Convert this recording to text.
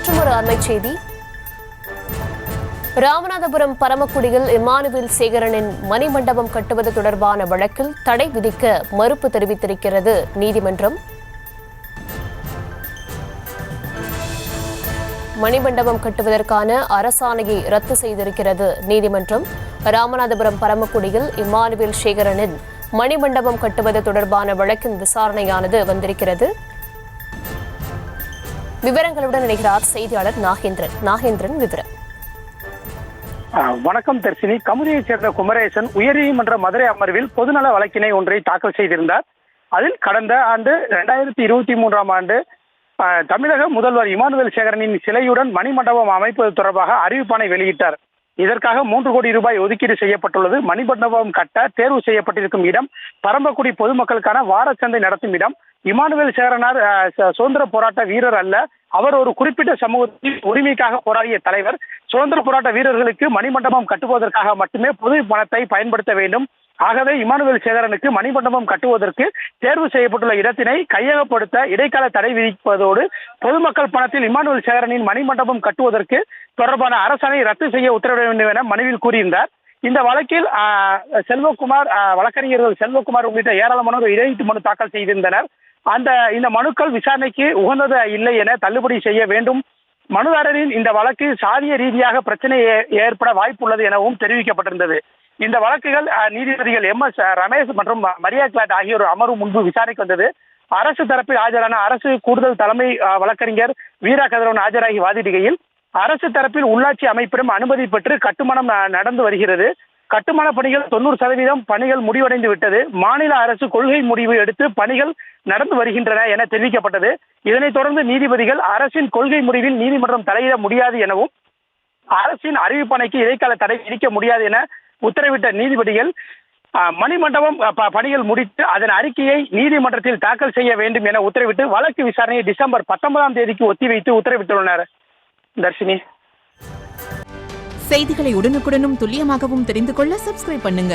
மற்றொரு அண்மைச் செய்தி. ராமநாதபுரம் பரமக்குடியில் இம்மானுவேல் சேகரனின் மணிமண்டபம் கட்டுவது தொடர்பான வழக்கில் தடை விதிக்க மறுப்பு தெரிவித்திருக்கிறது நீதிமன்றம். மணிமண்டபம் கட்டுவதற்கான அரசாணையை ரத்து செய்திருக்கிறது நீதிமன்றம். ராமநாதபுரம் பரமக்குடியில் இம்மானுவேல் சேகரனின் மணிமண்டபம் கட்டுவது தொடர்பான வழக்கின் விசாரணையானது வந்திருக்கிறது. விவரங்களுடன் இணைகிறார் செய்தியாளர் நாகேந்திரன். விவரம். வணக்கம் தர்ஷினி. கமுதியைச் சேர்ந்த குமரேசன் உயர்நீதிமன்ற மதுரை அமர்வில் பொதுநல வழக்கினை ஒன்றை தாக்கல் செய்திருந்தார். அதில் கடந்த ஆண்டு 2023 தமிழக முதல்வர் இமானுவேல் சேகரனின் சிலையுடன் மணிமண்டபம் அமைப்பது தொடர்பாக அறிவிப்பாணை வெளியிட்டார். இதற்காக 3 கோடி ரூபாய் ஒதுக்கீடு செய்யப்பட்டுள்ளது. மணிமண்டபம் கட்ட தேர்வு செய்யப்பட்டிருக்கும் இடம் பரமக்குடி பொதுமக்களுக்கான வாரச்சந்தை நடத்தும் இடம். இமானுவேல் சேகரனார் சுதந்திர போராட்ட வீரர் அல்ல, அவர் ஒரு குறிப்பிட்ட சமூகத்தின் உரிமைக்காக போராடிய தலைவர். சுதந்திர போராட்ட வீரர்களுக்கு மணிமண்டபம் கட்டுவதற்காக மட்டுமே பொது பணத்தை பயன்படுத்த வேண்டும். ஆகவே இமானுவேல் சேகரனுக்கு மணிமண்டபம் கட்டுவதற்கு தேர்வு செய்யப்பட்டுள்ள இடத்தினை கையகப்படுத்த இடைக்கால தடை விதிப்பதோடு பொதுமக்கள் பணத்தில் இமானுவேல் சேகரனின் மணிமண்டபம் கட்டுவதற்கு தொடர்பான அரசாணை ரத்து செய்ய உத்தரவிட வேண்டும் என மனுவில் கூறியிருந்தார். இந்த வழக்கில் செல்வகுமார், வழக்கறிஞர்கள் செல்வகுமார் உள்ளிட்ட ஏராளமானோர் இடையீட்டு மனு தாக்கல் செய்திருந்தனர். இந்த மனுக்கள் விசாரணைக்கு உகந்தது இல்லை என தள்ளுபடி செய்ய வேண்டும். மனுதாரரின் இந்த வழக்கு சாதிய ரீதியாக பிரச்சனை ஏற்பட வாய்ப்புள்ளது எனவும் தெரிவிக்கப்பட்டிருந்தது. இந்த வழக்குகள் நீதிபதிகள் MS ரமேஷ் மற்றும் மரியா கிளாட் ஆகியோர் அமர்வு முன்பு விசாரணைக்கு வந்தது. அரசு தரப்பில் ஆஜரான அரசு கூடுதல் தலைமை வழக்கறிஞர் வீரா கதிரவன் ஆஜராகி வாதிடுகையில், அரசு தரப்பில் உள்ளாட்சி அமைப்பிடம் அனுமதி பெற்று கட்டுமானம் நடந்து வருகிறது. கட்டுமான பணிகள் 90% பணிகள் முடிவடைந்து விட்டது. மாநில அரசு கொள்கை முடிவு எடுத்து பணிகள் நடந்து வருகின்றன என தெரிவிக்கப்பட்டது. இதனைத் தொடர்ந்து நீதிபதிகள் அரசின் கொள்கை முடிவில் நீதிமன்றம் தலையிட முடியாது எனவும் அரசின் அறிவிப்பணைக்கு இடைக்கால தடை விதிக்க முடியாது என உத்தரவிட்ட நீதிபதிகள் மணிமண்டபம் பணிகள் முடித்து அதன் அறிக்கையை நீதிமன்றத்தில் தாக்கல் செய்ய வேண்டும் என உத்தரவிட்டு வழக்கு விசாரணையை டிசம்பர் 19ஆம் தேதிக்கு ஒத்திவைத்து உத்தரவிட்டுள்ளனர். தர்ஷினி, செய்திகளை உடனுக்குடனும் துல்லியமாகவும் தெரிந்து கொள்ள சப்ஸ்கிரைப் பண்ணுங்க.